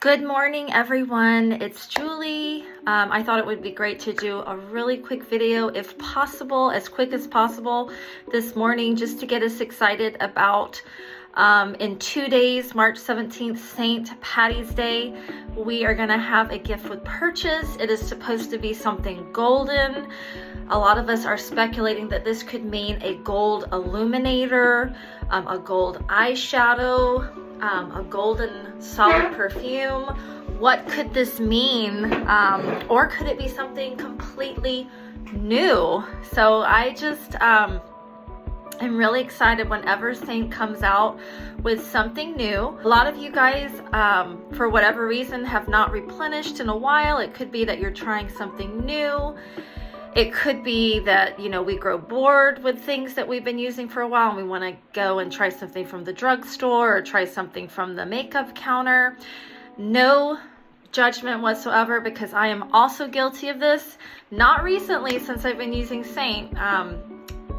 Good morning, everyone. It's Julie. I thought it would be great to do a really quick video, if possible, as quick as possible this morning, just to get us excited about in 2 days, March 17th, St. Patty's Day. We are gonna have a gift with purchase. It is supposed to be something golden. A lot of us are speculating that this could mean a gold illuminator, a gold eyeshadow, a golden solid perfume. What could this mean? Or could it be something completely new? So I just am really excited whenever Seint comes out with something new. A lot of you guys, for whatever reason, have not replenished in a while. It could be that you're trying something new. It could be that, you know, we grow bored with things that we've been using for a while and we want to go and try something from the drugstore or try something from the makeup counter. No judgment whatsoever, because I am also guilty of this. Not recently, since I've been using Seint.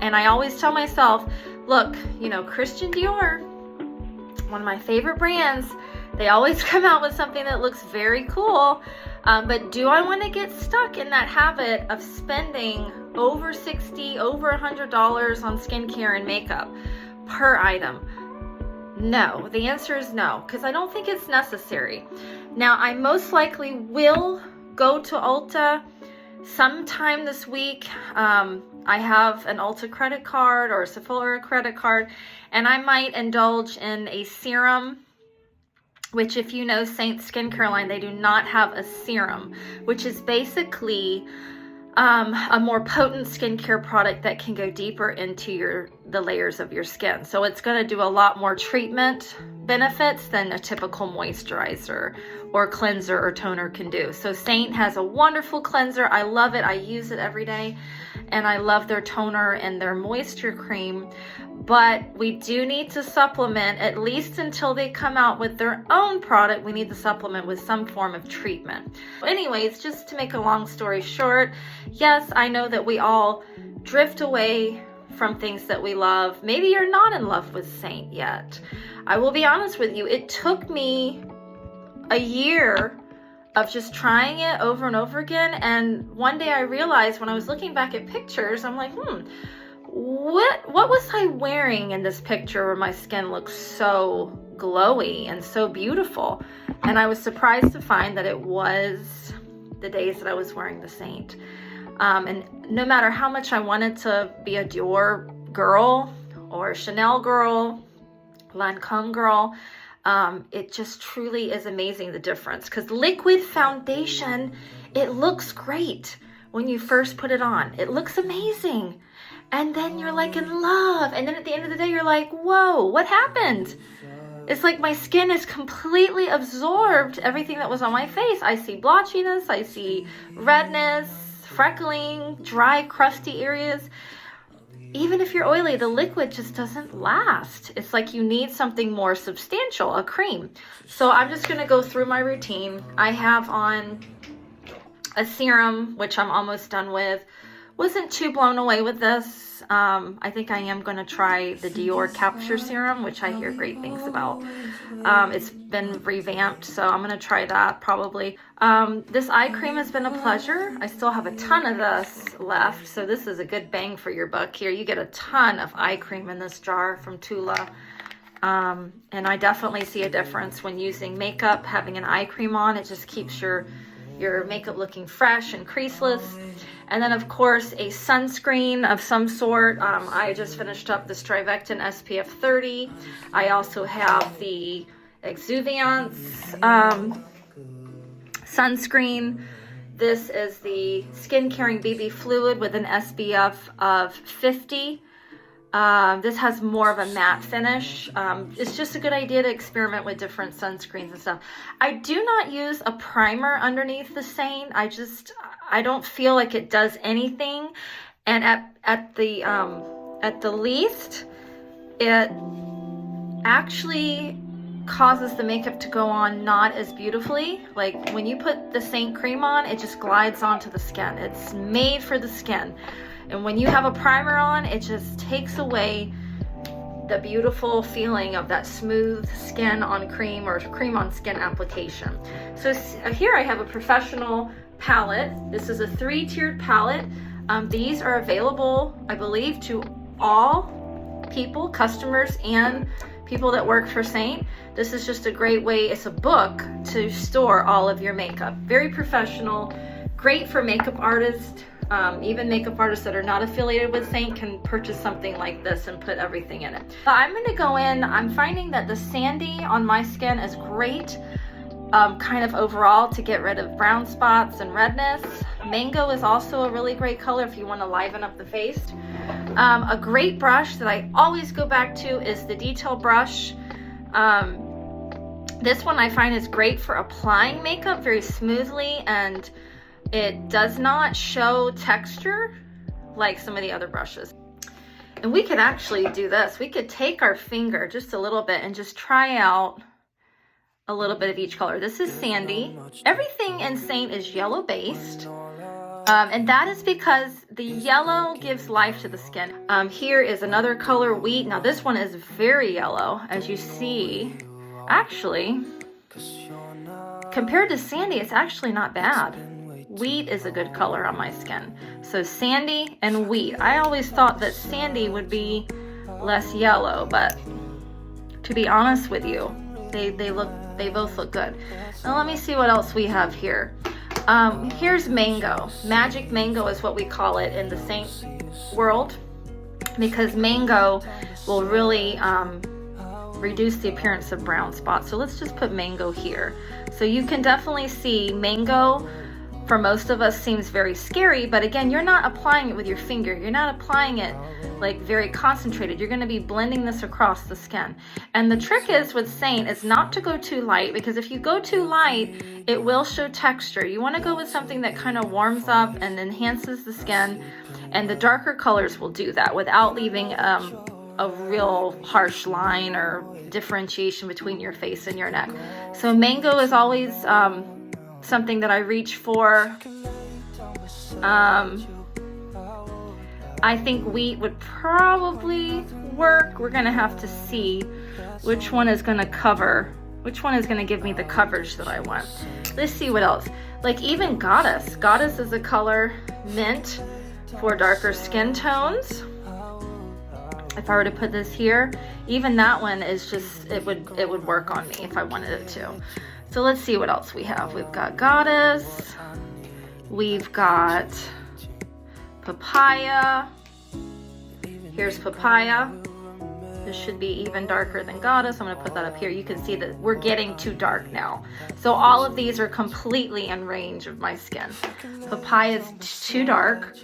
And I always tell myself, look, you know, Christian Dior, one of my favorite brands, they always come out with something that looks very cool. But do I want to get stuck in that habit of spending over $60, over $100 on skincare and makeup per item? No, the answer is no, because I don't think it's necessary. Now, I most likely will go to Ulta sometime this week. I have an Ulta credit card or a Sephora credit card, and I might indulge in a serum, which, if you know Seint skincare line, they do not have a serum, which is basically a more potent skincare product that can go deeper into the layers of your skin. So it's going to do a lot more treatment benefits than a typical moisturizer or cleanser or toner can do. So Seint has a wonderful cleanser. I love it. I use it every day, and I love their toner and their moisture cream. But we do need to supplement, at least until they come out with their own product. We need to supplement with some form of treatment. Anyways, just to make a long story short, yes, I know that we all drift away from things that we love. Maybe you're not in love with Seint yet. I will be honest with you, it took me a year of just trying it over and over again. And one day I realized, when I was looking back at pictures, I'm like, what was I wearing in this picture where my skin looks so glowy and so beautiful? And I was surprised to find that it was the days that I was wearing the Seint. And no matter how much I wanted to be a Dior girl or a Chanel girl, Lancome girl, it just truly is amazing, the difference. Because liquid foundation, it looks great when you first put it on. It looks amazing. And then you're like in love. And then at the end of the day, you're like, whoa, what happened? It's like my skin has completely absorbed everything that was on my face. I see blotchiness, I see redness, freckling, dry, crusty areas. Even if you're oily, the liquid just doesn't last. It's like you need something more substantial, a cream. So I'm just gonna go through my routine. I have on a serum, which I'm almost done with. Wasn't too blown away with this. I think I am going to try the Dior Capture Serum, which I hear great things about. It's been revamped, so I'm going to try that probably. This eye cream has been a pleasure. I still have a ton of this left, so this is a good bang for your buck here. You get a ton of eye cream in this jar from Tula. And I definitely see a difference when using makeup. Having an eye cream on, it just keeps your makeup looking fresh and creaseless. And then, of course, a sunscreen of some sort. I just finished up the Strivectin SPF 30. I also have the Exuviance sunscreen. This is the Skin Caring BB Fluid with an SPF of 50. This has more of a matte finish. It's just a good idea to experiment with different sunscreens and stuff. I do not use a primer underneath the Seint. I don't feel like it does anything. And at the least, it actually causes the makeup to go on not as beautifully. Like when you put the Seint cream on, it just glides onto the skin. It's made for the skin. And when you have a primer on, it just takes away the beautiful feeling of that smooth skin on cream or cream on skin application. So here I have a professional palette. This is a 3-tiered palette. These are available, I believe, to all people, customers, and people that work for Seint. This is just a great way, it's a book to store all of your makeup. Very professional, great for makeup artists. Even makeup artists that are not affiliated with Seint can purchase something like this and put everything in it. But I'm gonna go in, I'm finding that the sandy on my skin is great, kind of overall to get rid of brown spots and redness. Mango is also a really great color if you wanna liven up the face. A great brush that I always go back to is the detail brush. This one I find is great for applying makeup very smoothly, and it does not show texture like some of the other brushes. And we could actually do this. We could take our finger just a little bit and just try out a little bit of each color. This is sandy. Everything in Seint is yellow based. And that is because the yellow gives life to the skin. Here is another color, wheat. Now this one is very yellow, as you see. Actually, compared to sandy, it's actually not bad. Wheat is a good color on my skin. So sandy and wheat. I always thought that sandy would be less yellow, but to be honest with you, they both look good. Now let me see what else we have here. Here's mango. Magic mango is what we call it in the Seint world, because mango will really reduce the appearance of brown spots. So let's just put mango here. So you can definitely see mango for most of us seems very scary, but again, you're not applying it with your finger. You're not applying it like very concentrated. You're gonna be blending this across the skin. And the trick is with Seint is not to go too light, because if you go too light, it will show texture. You wanna go with something that kind of warms up and enhances the skin, and the darker colors will do that without leaving a real harsh line or differentiation between your face and your neck. So mango is always something that I reach for. I think wheat would probably work. We're gonna have to see which one is gonna cover, which one is gonna give me the coverage that I want. Let's see what else. Like even Goddess. Goddess is a color mint for darker skin tones. If I were to put this here, even that one is just, it would work on me if I wanted it to. So let's see what else we have. We've got Goddess. We've got Papaya. Here's Papaya. This should be even darker than Goddess. I'm gonna put that up here. You can see that we're getting too dark now. So all of these are completely in range of my skin. Papaya is too dark.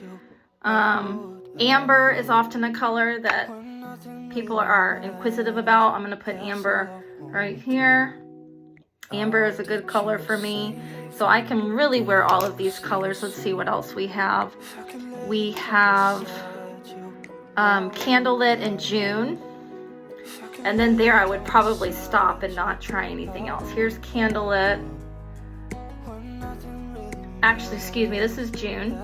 Amber is often a color that people are inquisitive about. I'm gonna put amber right here. Amber is a good color for me. So I can really wear all of these colors. Let's see what else we have. We have Candlelit in June. And then there I would probably stop and not try anything else. Here's Candlelit. Actually, excuse me, this is June.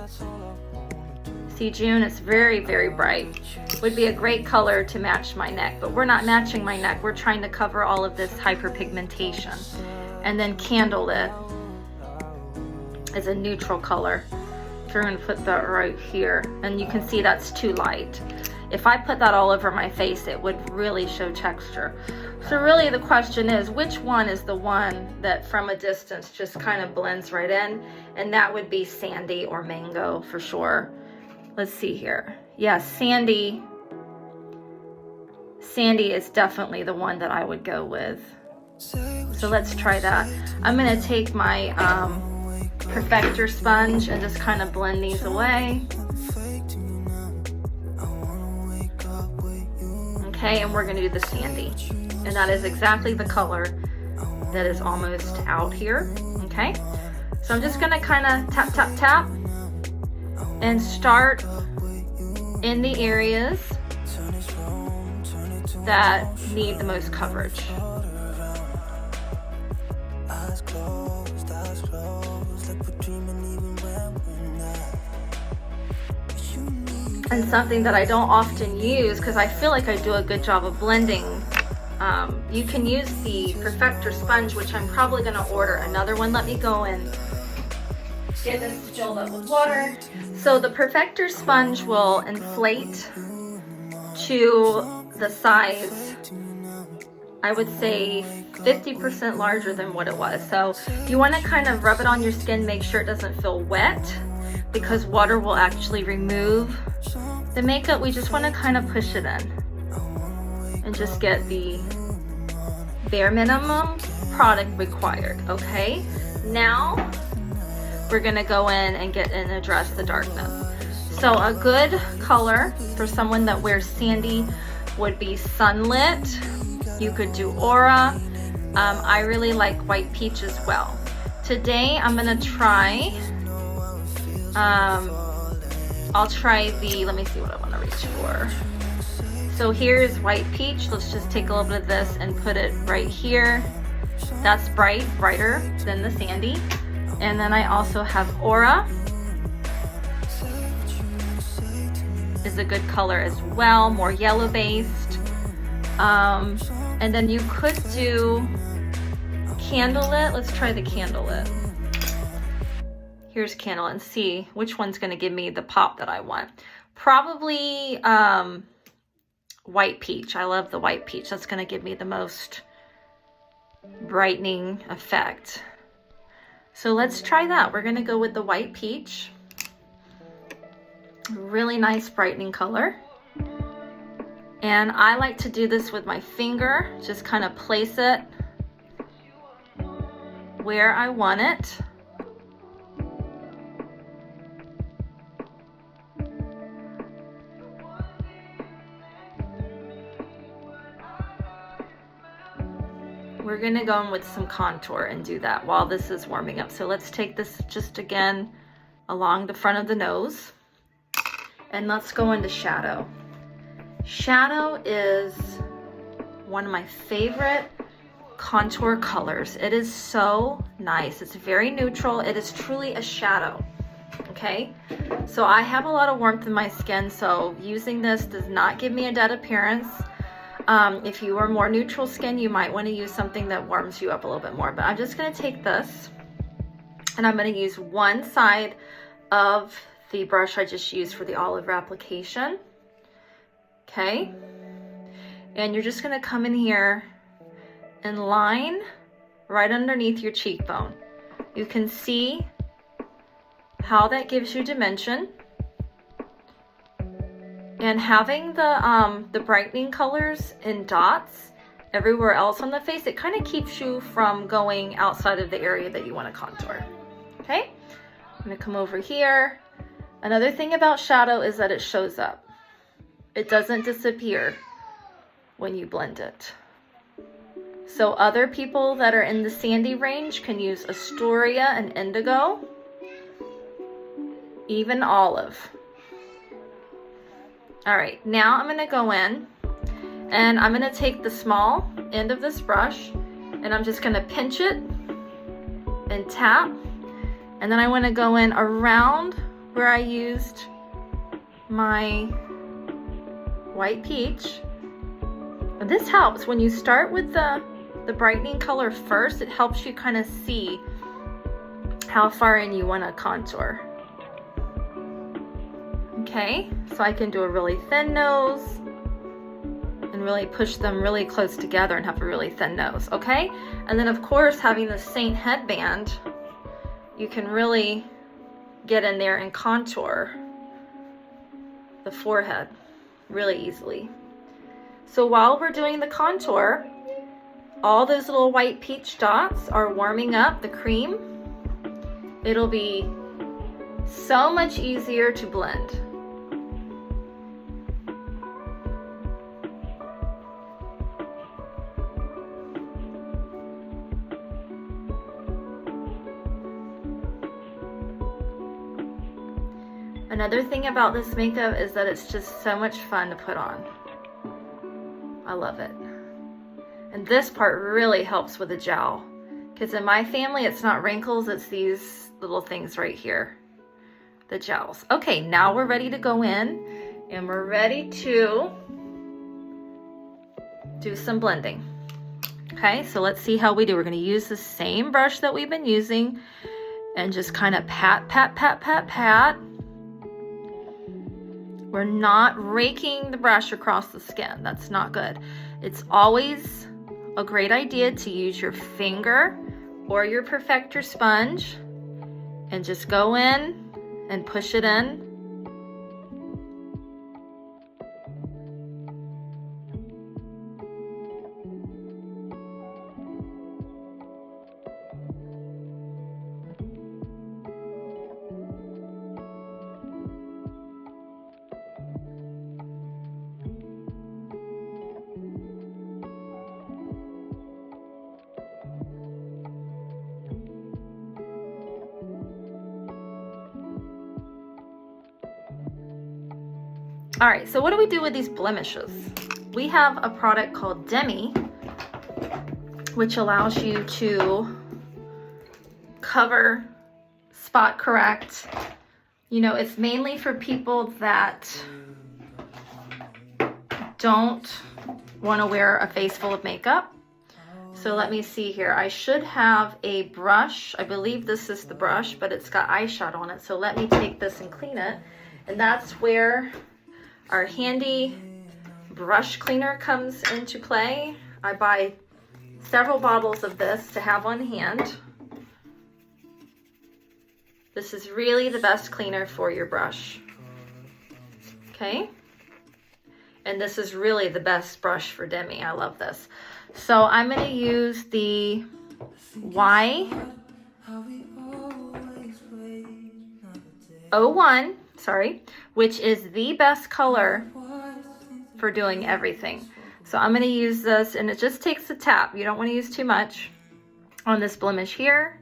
See June, it's very, very bright. Would be a great color to match my neck, but we're not matching my neck. We're trying to cover all of this hyperpigmentation. And then Candlelit is a neutral color. So we're gonna put that right here. And you can see that's too light. If I put that all over my face, it would really show texture. So really the question is, which one is the one that from a distance just kind of blends right in? And that would be Sandy or Mango for sure. Let's see here. Yeah, Sandy is definitely the one that I would go with. So let's try that. I'm gonna take my Perfector sponge and just kind of blend these away. Okay, and we're gonna do the Sandy. And that is exactly the color that is almost out here, okay? So I'm just gonna kind of tap, tap, tap and start in the areas that need the most coverage. and something that I don't often use because I feel like I do a good job of blending. You can use the Perfector sponge, which I'm probably going to order another one. Let me go and get this filled up with water. So the Perfector sponge will inflate to the size, I would say 50% larger than what it was. So you want to kind of rub it on your skin, make sure it doesn't feel wet, because water will actually remove the makeup. We just want to kind of push it in and just get the bare minimum product required. Okay, now we're gonna go in and get and address the darkness. So a good color for someone that wears sandy would be Sunlit. You could do Aura. I really like White Peach as well. Today I'm gonna try, I'll try the, let me see what I wanna reach for. So here's White Peach. Let's just take a little bit of this and put it right here. That's brighter than the sandy. And then I also have Aura. Is a good color as well, more yellow based. And then you could do Candlelit. Let's try the Candlelit. Here's Candlelit and see which one's gonna give me the pop that I want. Probably White Peach. I love the White Peach. That's gonna give me the most brightening effect. So let's try that. We're gonna go with the White Peach. Really nice brightening color. And I like to do this with my finger. Just kind of place it where I want it. We're gonna go in with some contour and do that while this is warming up. So let's take this just again along the front of the nose and let's go into shadow. Shadow is one of my favorite contour colors. It is so nice. It's very neutral. It is truly a shadow. Okay, so I have a lot of warmth in my skin, so using this does not give me a dead appearance. If you are more neutral skin, you might want to use something that warms you up a little bit more. But I'm just going to take this and I'm going to use one side of the brush I just used for the olive application. Okay, and you're just going to come in here and line right underneath your cheekbone. You can see how that gives you dimension. And having the brightening colors in dots everywhere else on the face, it kind of keeps you from going outside of the area that you want to contour. Okay, I'm gonna come over here. Another thing about shadow is that it shows up. It doesn't disappear when you blend it. So other people that are in the sandy range can use Astoria and Indigo, even Olive. All right, now I'm gonna go in and I'm gonna take the small end of this brush and I'm just gonna pinch it and tap. And then I wanna go in around where I used my White Peach. And this helps when you start with the brightening color first. It helps you kind of see how far in you wanna contour. Okay, so I can do a really thin nose and really push them really close together and have a really thin nose, okay? And then of course, having the Seint headband, you can really get in there and contour the forehead really easily. So while we're doing the contour, all those little White Peach dots are warming up the cream. It'll be so much easier to blend. Another thing about this makeup is that it's just so much fun to put on. I love it. And this part really helps with the jowl, because in my family it's not wrinkles, it's these little things right here, the jowls. Okay, now we're ready to go in And we're ready to do some blending. Okay, so let's see how we do. We're going to use the same brush that we've been using and just kind of pat, pat, pat, pat, pat. We're not raking the brush across the skin. That's not good. It's always a great idea to use your finger or your perfector sponge and just go in and push it in. All right, so what do we do with these blemishes? We have a product called Demi, which allows you to cover, spot correct. You know, it's mainly for people that don't want to wear a face full of makeup. So let me see here. I should have a brush. I believe this is the brush, but it's got eyeshadow on it. So let me take this and clean it. And that's where our handy brush cleaner comes into play. I buy several bottles of this to have on hand. This is really the best cleaner for your brush. Okay? And this is really the best brush for Demi. I love this. So I'm going to use the Y01, which is the best color for doing everything. So I'm going to use this, and it just takes a tap. You don't want to use too much on this blemish here.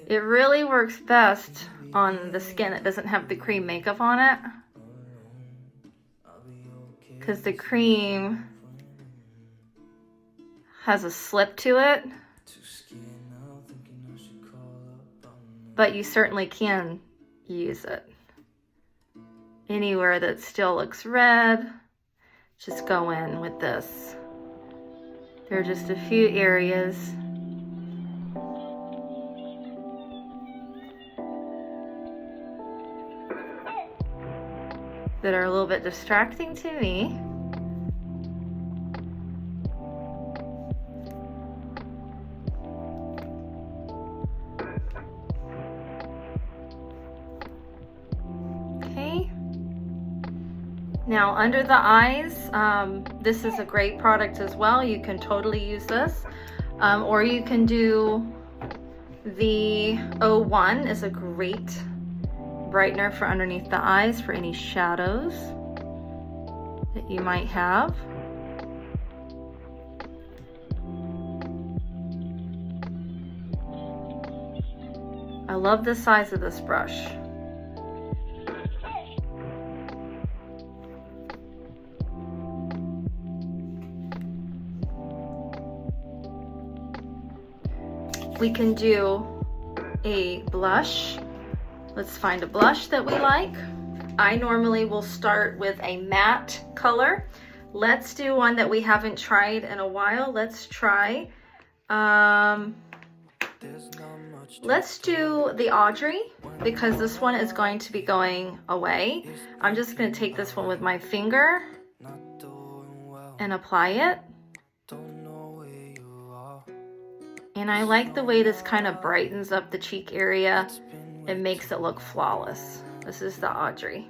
It really works best on the skin that doesn't have the cream makeup on it, because the cream has a slip to it, but you certainly can use it anywhere that still looks red. Just go in with this. There are just a few areas that are a little bit distracting to me. Okay. Now under the eyes, this is a great product as well. You can totally use this. Or you can do the 01 is a great brightener for underneath the eyes for any shadows that you might have. I love the size of this brush. We can do a blush. Let's find a blush that we like. I normally will start with a matte color. Let's do one that we haven't tried in a while. Let's try, let's do the Audrey, because this one is going to be going away. I'm just going to take this one with my finger and apply it. And I like the way this kind of brightens up the cheek area. It makes it look flawless. This is the Audrey.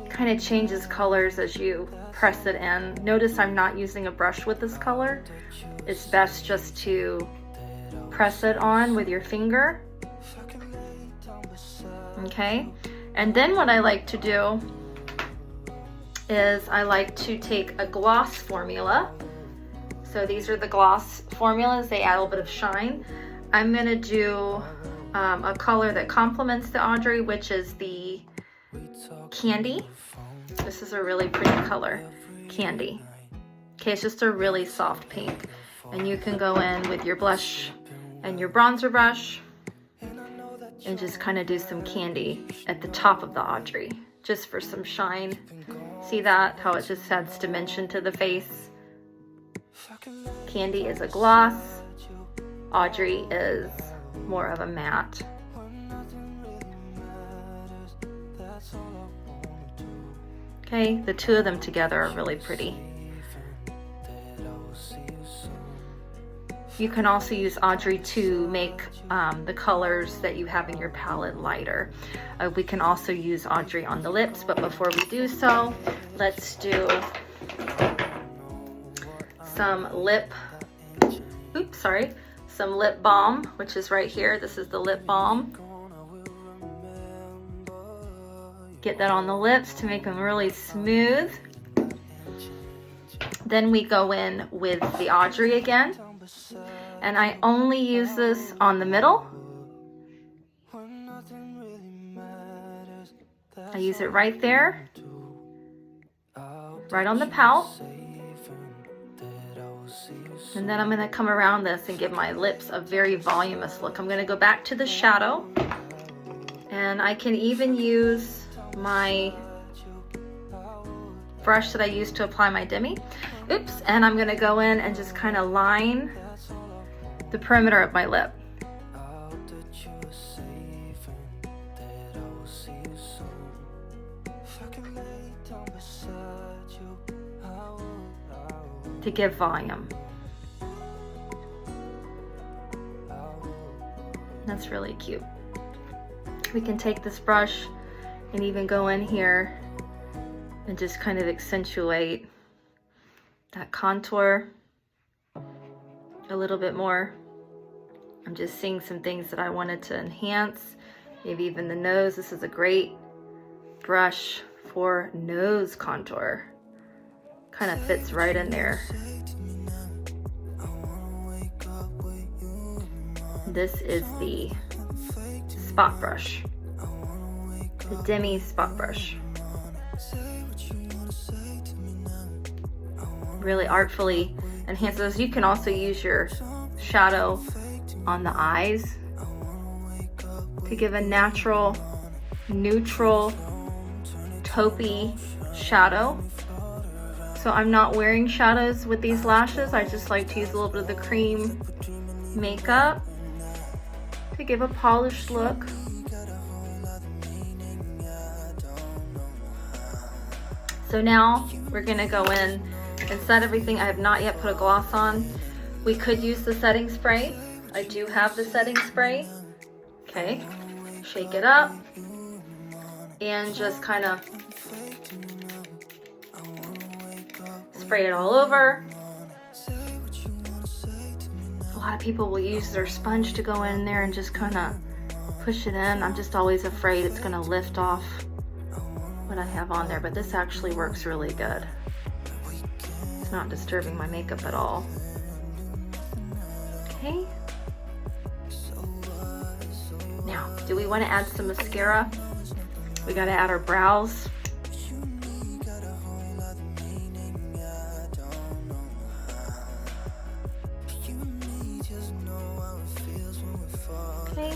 Kind of changes colors as you press it in. Notice I'm not using a brush with this color. It's best just to press it on with your finger. Okay, and then what I like to do is I like to take a gloss formula. So these are the gloss formulas. They add a little bit of shine. I'm gonna do a color that complements the Audrey, which is the Candy. This is a really pretty color, Candy. Okay, it's just a really soft pink. And you can go in with your blush and your bronzer brush and just kind of do some Candy at the top of the Audrey, just for some shine. See that? How it just adds dimension to the face. Candy is a gloss. Audrey is more of a matte. Okay, the two of them together are really pretty. You can also use Audrey to make the colors that you have in your palette lighter. We can also use Audrey on the lips, but before we do so, let's do some lip balm, which is right here. This is the lip balm. Get that on the lips to make them really smooth. Then we go in with the Audrey again. And I only use this on the middle. I use it right there, right on the pout. And then I'm gonna come around this and give my lips a very voluminous look. I'm gonna go back to the shadow, and I can even use my brush that I used to apply my demi. Oops, and I'm gonna go in and just kind of line the perimeter of my lip. To give volume. That's really cute. We can take this brush and even go in here and just kind of accentuate that contour a little bit more. I'm just seeing some things that I wanted to enhance, maybe even the nose. This is a great brush for nose contour. Kind of fits right in there. This is the spot brush, the demi spot brush. Really artfully enhances. You can also use your shadow on the eyes to give a natural, neutral, taupey shadow. So I'm not wearing shadows with these lashes. I just like to use a little bit of the cream makeup to give a polished look. So now we're gonna go in and set everything. I have not yet put a gloss on. We could use the setting spray. I do have the setting spray. Okay, shake it up and just kind of spray it all over. A lot of people will use their sponge to go in there and just kind of push it in. I'm just always afraid it's going to lift off what I have on there, but this actually works really good. It's not disturbing my makeup at all. Okay. Now, do we want to add some mascara? We got to add our brows. Okay.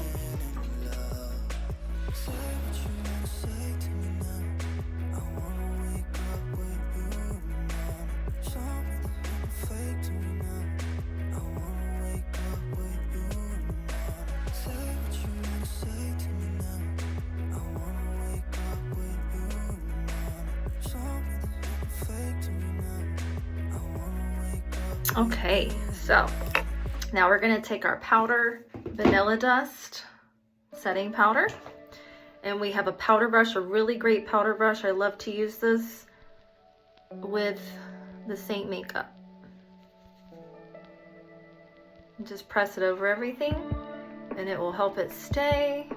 Okay, so now we're gonna take our powder, Vanilla Dust setting powder, and we have a powder brush, a really great powder brush. I love to use this with the Seint makeup. And just press it over everything and it will help it stay.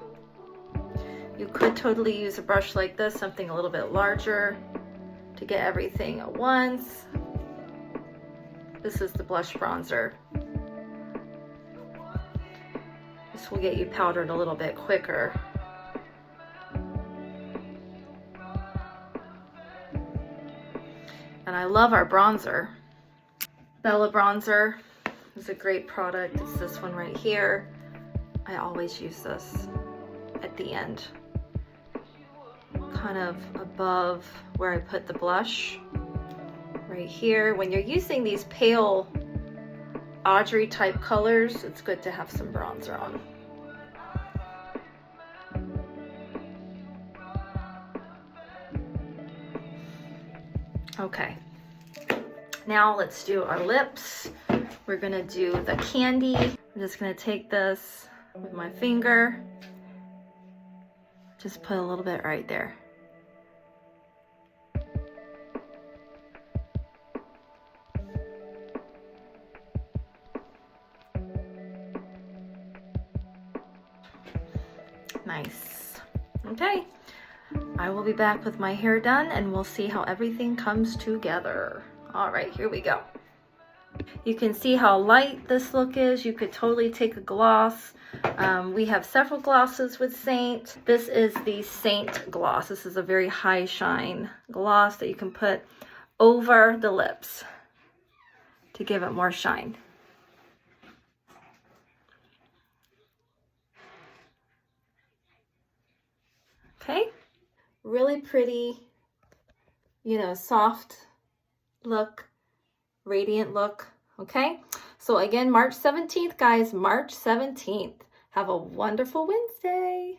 You could totally use a brush like this, something a little bit larger, to get everything at once. This is the blush bronzer. This will get you powdered a little bit quicker. And I love our bronzer. Bella bronzer is a great product. It's this one right here. I always use this at the end, kind of above where I put the blush, right here. When you're using these pale Audrey type colors, it's good to have some bronzer on. Okay, now let's do our lips. We're gonna do the candy. I'm just gonna take this with my finger, just put a little bit right there. Nice. Okay, I will be back with my hair done and we'll see how everything comes together. All right, here we go. You can see how light this look is. You could totally take a gloss. We have several glosses with Seint. This is the Seint gloss. This is a very high shine gloss that you can put over the lips to give it more shine. Okay, really pretty, you know, soft look, radiant look. Okay, so again, March 17th, guys, March 17th. Have a wonderful Wednesday.